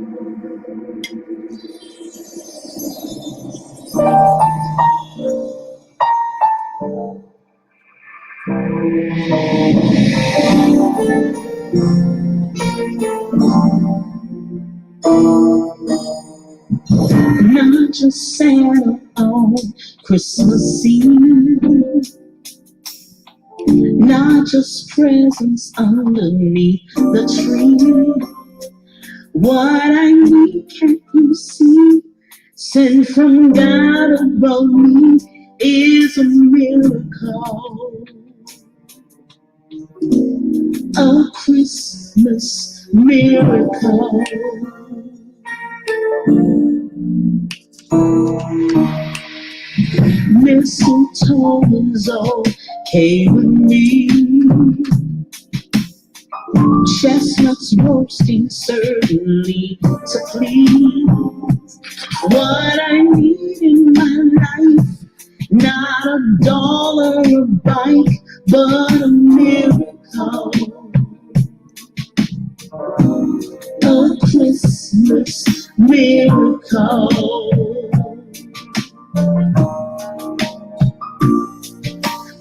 Not just Santa on Christmas Eve, not just presents underneath the tree. What I need, can't you see? Sent from God above me is a miracle, a Christmas miracle. Mistletoe is okay with me. Chestnuts roasting certainly to please. What I need in my life, not a dollar, a bike, but a miracle, a Christmas miracle.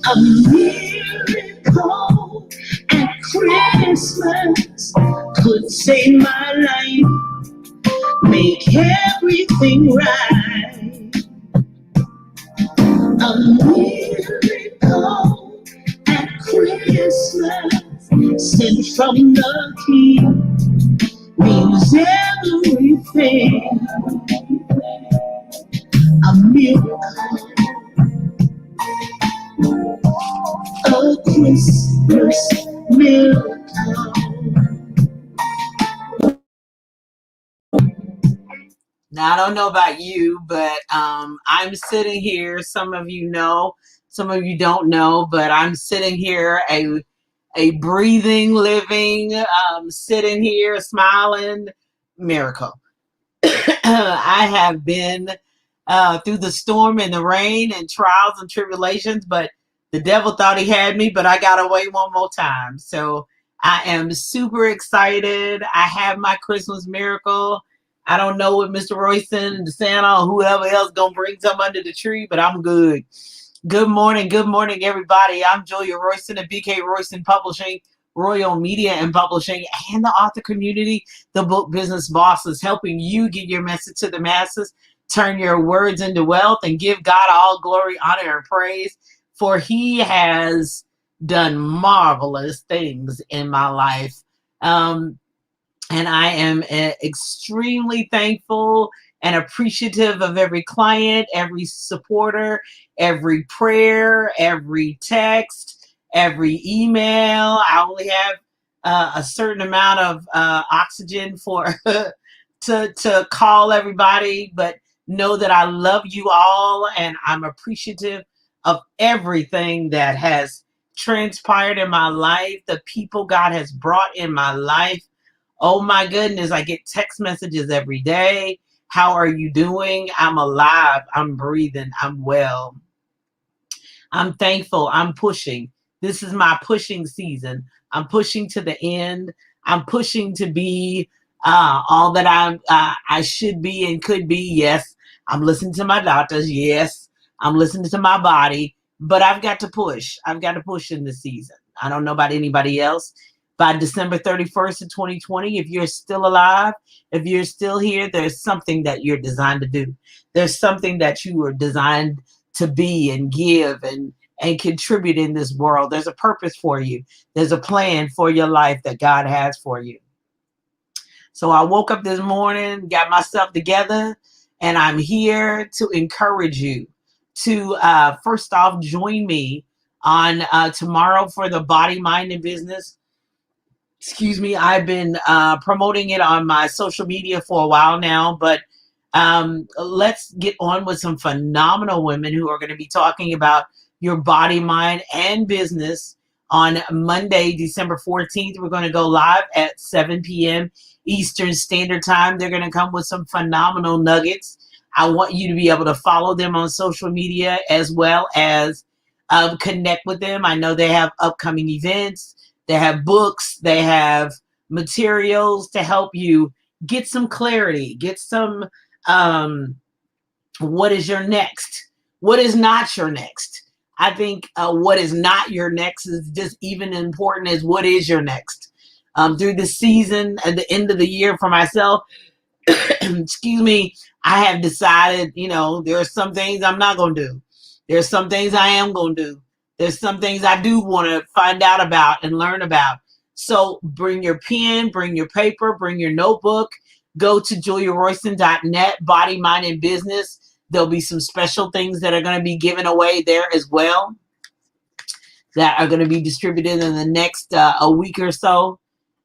A miracle at Christmas could save my life, make everything right. A miracle at Christmas sent from the King means everything. A miracle, a Christmas miracle. Now, I don't know about you, but I'm sitting here. Some of you know, some of you don't know, but I'm sitting here, a breathing, living, sitting here, smiling miracle. I have been through the storm and the rain and trials and tribulations, but the devil thought he had me, but I got away one more time. So I am super excited. I have my Christmas miracle. I don't know what Mr. Royston and Santa or whoever else gonna bring something under the tree, but I'm good. Good morning, everybody. I'm Julia Royston of BK Royston Publishing, Royal Media and Publishing, and the author community, the Book Business Bosses, helping you get your message to the masses, turn your words into wealth, and give God all glory, honor, and praise, for He has done marvelous things in my life. And I am extremely thankful and appreciative of every client, every supporter, every prayer, every text, every email. I only have a certain amount of oxygen for to call everybody, but know that I love you all and I'm appreciative of everything that has transpired in my life, the people God has brought in my life. Oh my goodness, I get text messages every day. How are you doing? I'm alive. I'm breathing. I'm well. I'm thankful. I'm pushing. This is my pushing season. I'm pushing to the end. I'm pushing to be all that I should be and could be. Yes, I'm listening to my doctors. Yes, I'm listening to my body. But I've got to push. I've got to push in this season. I don't know about anybody else. By December 31st of 2020, if you're still alive, if you're still here, there's something that you're designed to do. There's something that you were designed to be and give and contribute in this world. There's a purpose for you. There's a plan for your life that God has for you. So I woke up this morning, got myself together, and I'm here to encourage you to first off join me on tomorrow for the Body, Mind, and Business. Excuse me, I've been promoting it on my social media for a while now, but let's get on with some phenomenal women who are going to be talking about your body, mind, and business on Monday, December 14th. We're going to go live at 7 p.m. Eastern Standard Time. They're going to come with some phenomenal nuggets. I want you to be able to follow them on social media as well as connect with them. I know they have upcoming events. They have books. They have materials to help you get some clarity, get some, um, what is your next? What is not your next? I think what is not your next is just even important as what is your next. Through the season, at the end of the year for myself, excuse me, I have decided, there are some things I'm not going to do. There's some things I am going to do. There's some things I do want to find out about and learn about. So bring your pen, bring your paper, bring your notebook. Go to juliaroyston.net, Body, Mind, and Business. There'll be some special things that are going to be given away there as well that are going to be distributed in the next a week or so.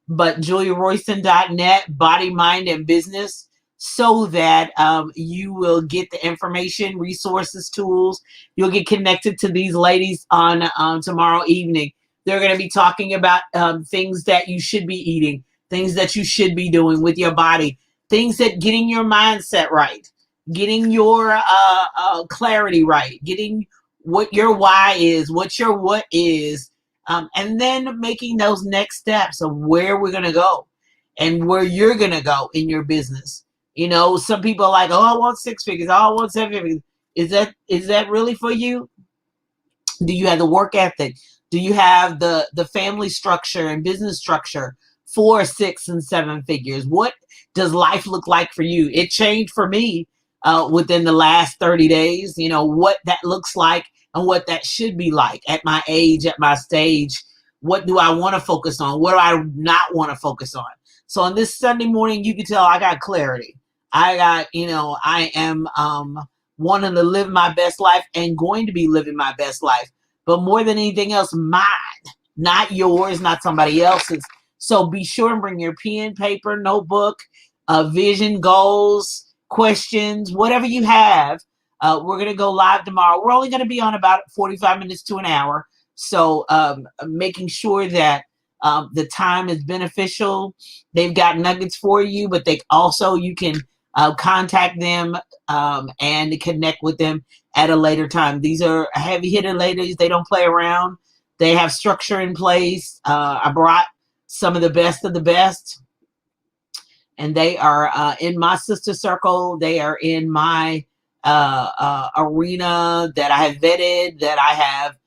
But juliaroyston.net, Body, Mind, and Business, so that you will get the information, resources, tools. You'll get connected to these ladies on tomorrow evening. They're going to be talking about things that you should be eating, things that you should be doing with your body, things that getting your mindset right, getting your clarity right, getting what your why is, what your what is, and then making those next steps of where we're going to go and where you're going to go in your business. Some people are like, oh, I want 6 figures. Oh, I want 7 figures. Is that really for you? Do you have the work ethic? Do you have the family structure and business structure for 6 and 7 figures? What does life look like for you? It changed for me within the last 30 days, what that looks like and what that should be like at my age, at my stage. What do I want to focus on? What do I not want to focus on? So on this Sunday morning, you can tell I got clarity. I am wanting to live my best life and going to be living my best life. But more than anything else, mine, not yours, not somebody else's. So be sure and bring your pen, paper, notebook, vision, goals, questions, whatever you have. We're going to go live tomorrow. We're only going to be on about 45 minutes to an hour. So making sure that the time is beneficial. They've got nuggets for you, but you can contact them and connect with them at a later time. These are heavy hitter ladies. They don't play around. They have structure in place. I brought some of the best, and they are in my sister circle. They are in my arena that I have vetted, that I have,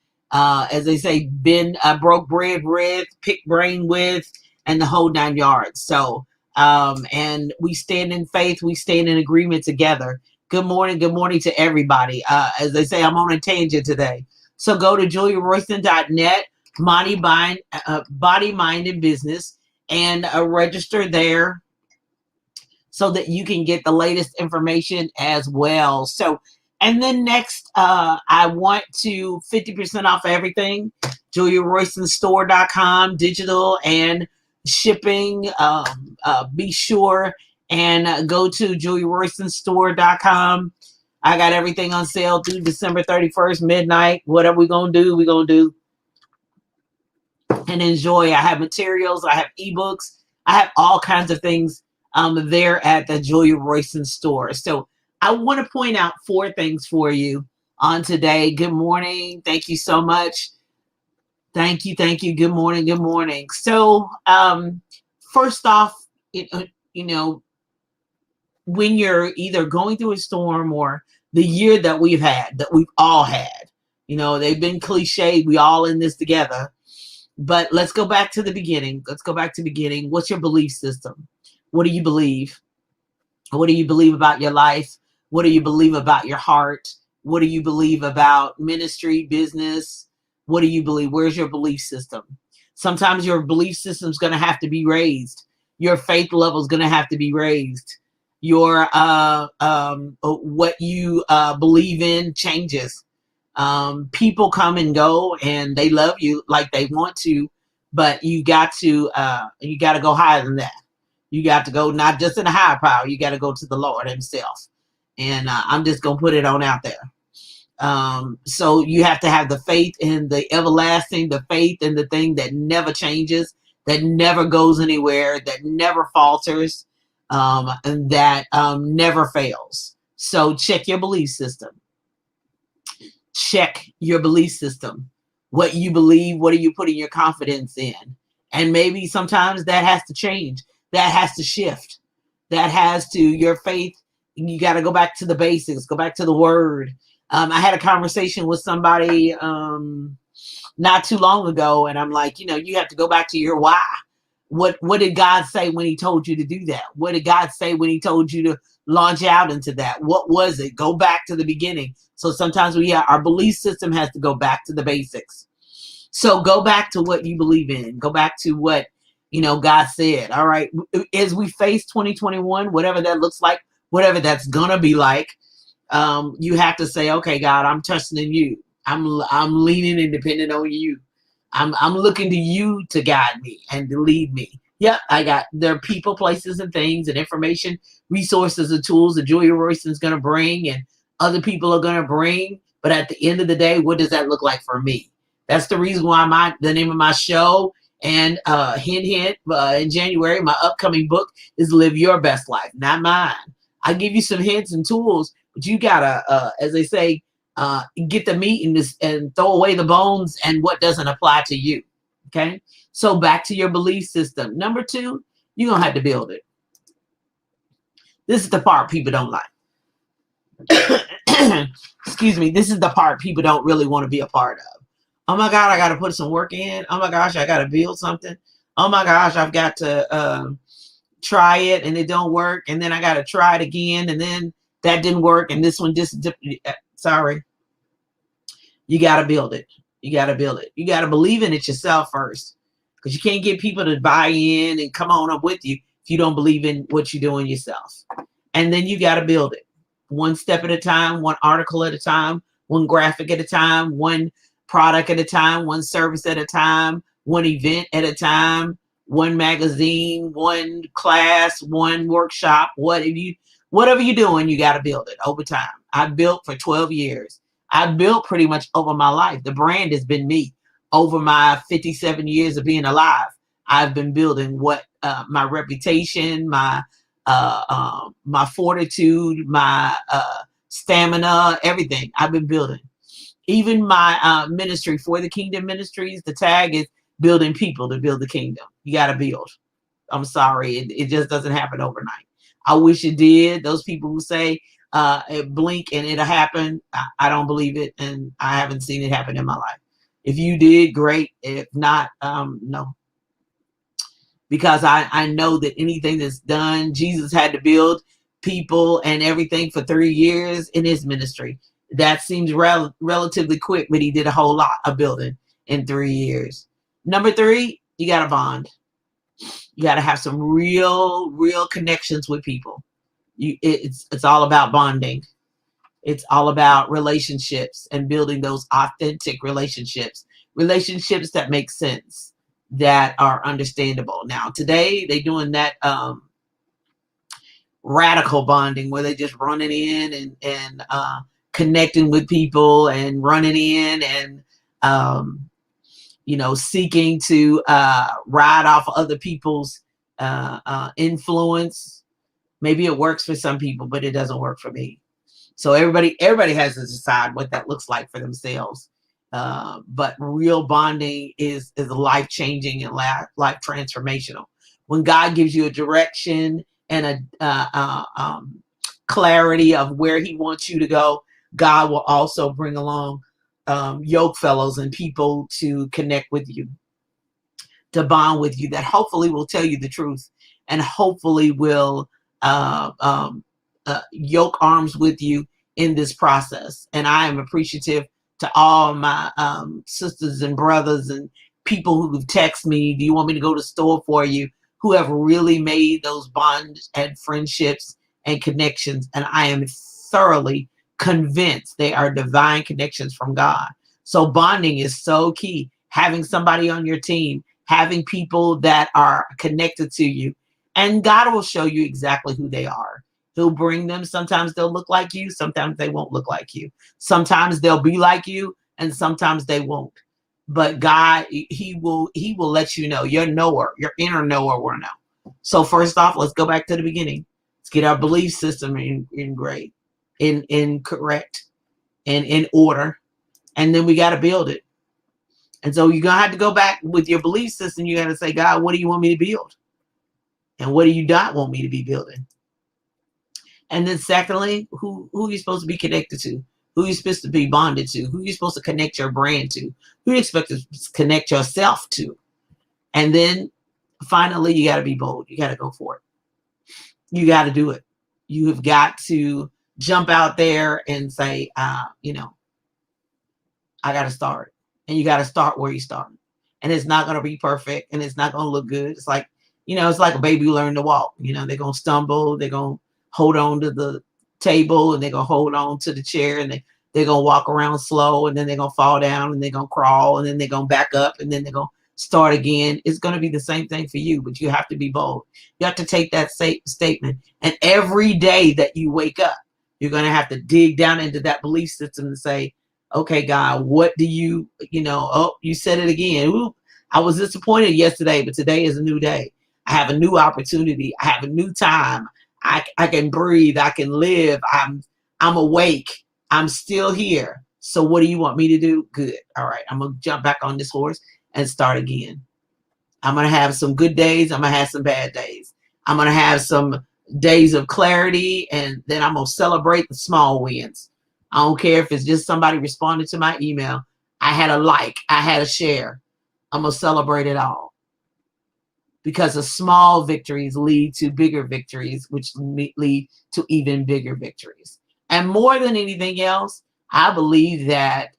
as they say, been broke bread with, picked brain with, and the whole 9 yards. So, and we stand in faith. We stand in agreement together. Good morning to everybody. As they say, I'm on a tangent today. So go to juliaroyston.net, Body, Mind, and Business, and register there so that you can get the latest information as well. So, and then next, I want to 50% off everything, juliaroystonstore.com, digital and shipping. Be sure and go to juliaroystonstore.com. I got everything on sale through December 31st, midnight. Whatever we're going to do, we're going to do and enjoy. I have materials. I have ebooks. I have all kinds of things there at the Julia Royston store. So I want to point out 4 things for you on today. Good morning. Thank you so much. Thank you. Good morning. So first off, when you're either going through a storm or the year that we've all had, they've been cliched. We all in this together. But let's go back to the beginning. What's your belief system? What do you believe? What do you believe about your life? What do you believe about your heart? What do you believe about ministry, business? What do you believe? Where's your belief system? Sometimes your belief system is going to have to be raised. Your faith level is going to have to be raised. Your what you believe in changes. People come and go, and they love you like they want to, but you got to go higher than that. You got to go not just in a higher power. You got to go to the Lord Himself. And I'm just gonna put it on out there. So you have to have the faith in the everlasting, the faith in the thing that never changes, that never goes anywhere, that never falters, and that never fails. So check your belief system. Check your belief system. What you believe, what are you putting your confidence in? And maybe sometimes that has to change. That has to shift. that has to your faith. You got to go back to the basics, go back to the word. I had a conversation with somebody not too long ago, and I'm like, you have to go back to your why. What did God say when he told you to do that? What did God say when he told you to launch out into that? What was it? Go back to the beginning. So sometimes our belief system has to go back to the basics. So go back to what you believe in. Go back to what, God said. All right. As we face 2021, whatever that looks like, whatever that's going to be like, you have to say, okay, God, I'm trusting in you. I'm leaning and depending on you. I'm looking to you to guide me and to lead me. Yep, there are people, places, and things, and information, resources, and tools that Julia Royston is going to bring, and other people are going to bring. But at the end of the day, what does that look like for me? That's the reason why the name of my show and hint, in January, my upcoming book is Live Your Best Life, not mine. I give you some hints and tools, but you gotta, as they say, get the meat and throw away the bones and what doesn't apply to you. Okay. So back to your belief system. Number 2, you're going to have to build it. This is the part people don't like. Excuse me. This is the part people don't really want to be a part of. Oh my God, I got to put some work in. Oh my gosh, I got to build something. Oh my gosh, I've got to try it and it don't work. And then I got to try it again. And then that didn't work. And this one sorry. You got to build it. You got to build it. You got to believe in it yourself first, because you can't get people to buy in and come on up with you if you don't believe in what you're doing yourself. And then you got to build it one step at a time, one article at a time, one graphic at a time, one product at a time, one service at a time, one event at a time, one magazine, one class, one workshop. Whatever you're doing, you got to build it over time. I built for 12 years. I built pretty much over my life. The brand has been me over my 57 years of being alive. I've been building my reputation, my fortitude, my stamina, everything. I've been building. Even my ministry, For the Kingdom Ministries, the tag is building people to build the kingdom. You got to build. I'm sorry. It just doesn't happen overnight. I wish it did. Those people who say, blink and it'll happen, I don't believe it, and I haven't seen it happen in my life. If you did, great. If not, no. Because I know that anything that's done, Jesus had to build people and everything for 3 years in his ministry. That seems relatively quick, but he did a whole lot of building in 3 years. Number 3, you got to bond. You got to have some real connections with people. It's all about bonding. It's all about relationships and building those authentic relationships that make sense, that are understandable. Now today they doing that radical bonding where they just running in and connecting with people and running in and seeking to ride off other people's influence. Maybe it works for some people, but it doesn't work for me. So everybody has to decide what that looks like for themselves. But real bonding is life-changing and life transformational. When God gives you a direction and a clarity of where he wants you to go, God will also bring along yoke fellows and people to connect with you, to bond with you, that hopefully will tell you the truth and hopefully will yoke arms with you in this process. And I am appreciative to all my sisters and brothers and people who've texted me, do you want me to go to the store for you, who have really made those bonds and friendships and connections. And I am thoroughly convinced they are divine connections from God. So bonding is so key. Having somebody on your team, having people that are connected to you, and God will show you exactly who they are. He'll bring them. Sometimes they'll look like you. Sometimes they won't look like you. Sometimes they'll be like you, and sometimes they won't. But God, he will let you know. Your knower, your inner knower will know. So first off, let's go back to the beginning. Let's get our belief system in correct and in order. And then we got to build it. And so you're going to have to go back with your belief system. You got to say, God, what do you want me to build? And what do you not want me to be building? And then secondly, who you supposed to be connected to? Who you supposed to be bonded to? Who you supposed to connect your brand to? Who you expect to connect yourself to? And then finally, you got to be bold. You got to go for it. You got to do it. You have got to jump out there and say, I got to start. And you got to start where you start. And it's not going to be perfect and it's not going to look good. It's like, it's like a baby learning to walk. They're going to stumble. They're going to hold on to the table and they're going to hold on to the chair and they're going to walk around slow and then they're going to fall down and they're going to crawl and then they're going to back up and then they're going to start again. It's going to be the same thing for you, but you have to be bold. You have to take that statement. And every day that you wake up, you're going to have to dig down into that belief system and say, okay, God, what do you, oh, you said it again. Ooh, I was disappointed yesterday, but today is a new day. I have a new opportunity. I have a new time. I can breathe. I can live. I'm awake. I'm still here. So what do you want me to do? Good. All right. I'm going to jump back on this horse and start again. I'm going to have some good days. I'm going to have some bad days. I'm going to have some days of clarity, and then I'm going to celebrate the small wins. I don't care if it's just somebody responded to my email. I had a like. I had a share. I'm going to celebrate it all. Because the small victories lead to bigger victories, which lead to even bigger victories. And more than anything else, I believe that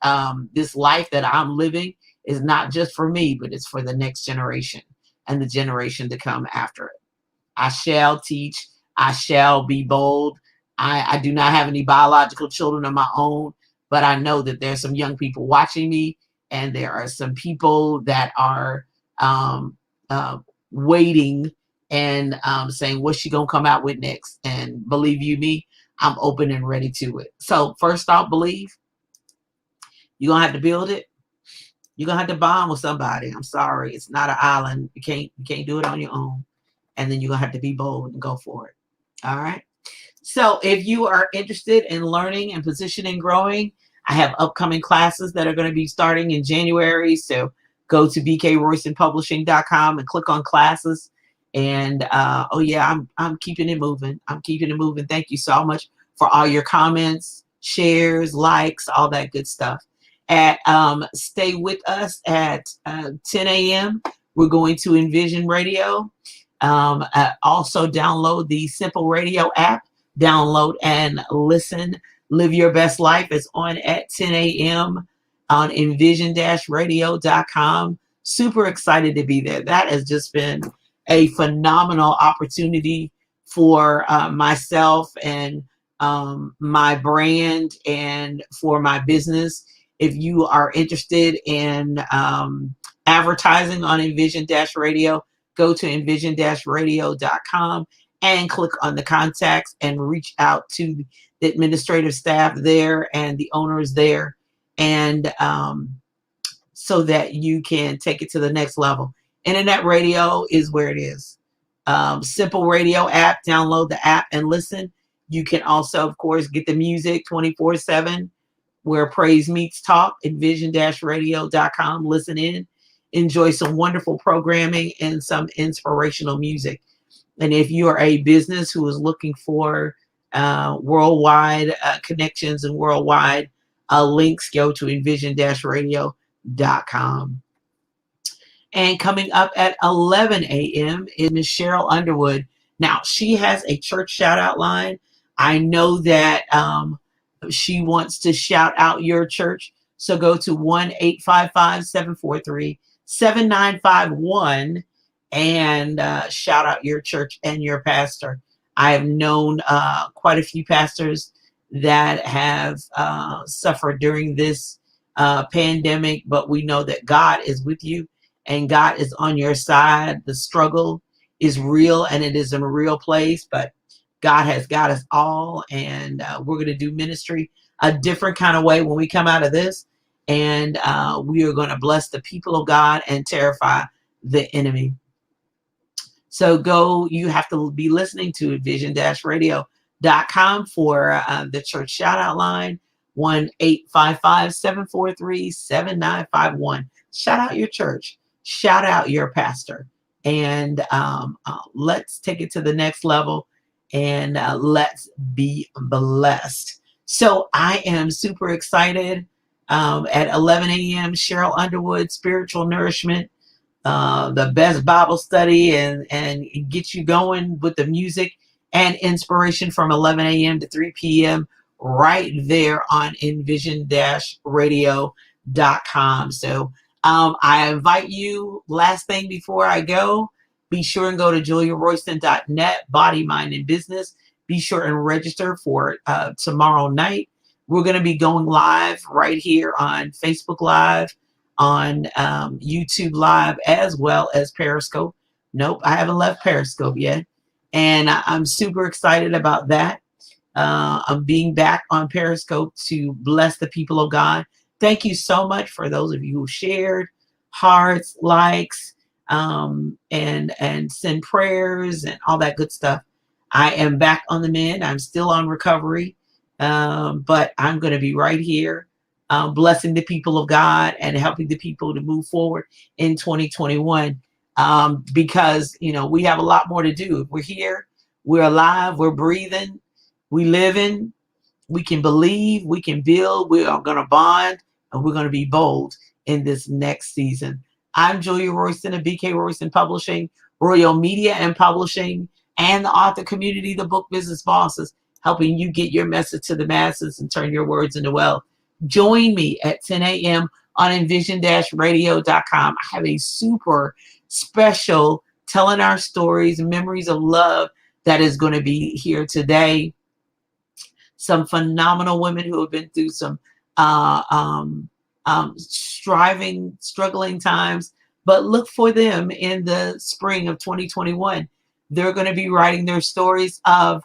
this life that I'm living is not just for me, but it's for the next generation and the generation to come after it. I shall teach. I shall be bold. I do not have any biological children of my own, but I know that there's some young people watching me, and there are some people that are waiting and saying, what's she going to come out with next? And believe you me, I'm open and ready to it. So first off, believe. You're going to have to build it. You're going to have to bond with somebody. I'm sorry. It's not an island. You can't do it on your own. And then you're going to have to be bold and go for it. All right. So if you are interested in learning and positioning growing, I have upcoming classes that are going to be starting in January. So go to bkroystonpublishing.com and click on classes. And I'm keeping it moving. I'm keeping it moving. Thank you so much for all your comments, shares, likes, all that good stuff. Stay with us at 10 a.m. We're going to Envision Radio. Also download the Simple Radio app. Download and listen. Live Your Best Life is on at 10 a.m. on envision-radio.com. Super excited to be there. That has just been a phenomenal opportunity for myself and my brand and for my business. If you are interested in advertising on Envision-Radio, go to envision-radio.com and click on the contacts and reach out to the administrative staff there and the owners there, and so that you can take it to the next level. Internet radio is where it is. Simple Radio app, download the app and listen. You can also, of course, get the music 24/7 where praise meets talk, envision-radio.com. Listen in, enjoy some wonderful programming and some inspirational music. And if you are a business who is looking for worldwide connections and worldwide links, go to envision-radio.com. And coming up at 11 a.m. is Miss Cheryl Underwood. Now, she has a church shout out line. I know that she wants to shout out your church. So go to 1-855-743-7951 and shout out your church and your pastor. I have known quite a few pastors that have suffered during this pandemic, but we know that God is with you and God is on your side. The struggle is real and it is in a real place, but God has got us all, and we're going to do ministry a different kind of way when we come out of this, and we are going to bless the people of God and terrify the enemy. So you have to be listening to envision-radio.com for the church shout out line, 1-855-743-7951. Shout out your church, shout out your pastor, and let's take it to the next level and let's be blessed. So I am super excited. At 11 a.m., Cheryl Underwood, Spiritual Nourishment, the best Bible study, and get you going with the music and inspiration from 11 a.m. to 3 p.m. right there on envision-radio.com. So I invite you, last thing before I go, be sure and go to juliaroyston.net, Body, Mind, and Business. Be sure and register for tomorrow night. We're going to be going live right here on Facebook Live, on YouTube Live, as well as Periscope. Nope, I haven't left Periscope yet. And I'm super excited about that. I'm being back on Periscope to bless the people of God. Thank you so much for those of you who shared, hearts, likes, and send prayers and all that good stuff. I am back on the mend. I'm still on recovery, but I'm going to be right here, blessing the people of God and helping the people to move forward in 2021. Because, we have a lot more to do. We're here, we're alive, we're breathing, we living, we can believe, we can build, we are going to bond, and we're going to be bold in this next season. I'm Julia Royston of BK Royston Publishing, Royal Media and Publishing, and the author community, the Book Business Bosses, helping you get your message to the masses and turn your words into wealth. Join me at 10 a.m. on envision-radio.com. I have a super special telling our stories, memories of love that is going to be here today. Some phenomenal women who have been through some struggling times, but look for them in the spring of 2021. They're going to be writing their stories of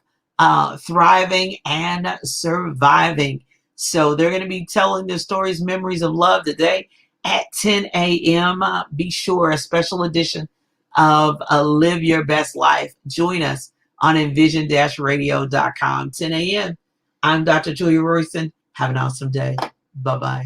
thriving and surviving. So they're going to be telling their stories, memories of love today at 10 a.m. Be sure, a special edition of Live Your Best Life. Join us on envision-radio.com, 10 a.m. I'm Dr. Julia Royston. Have an awesome day. Bye-bye.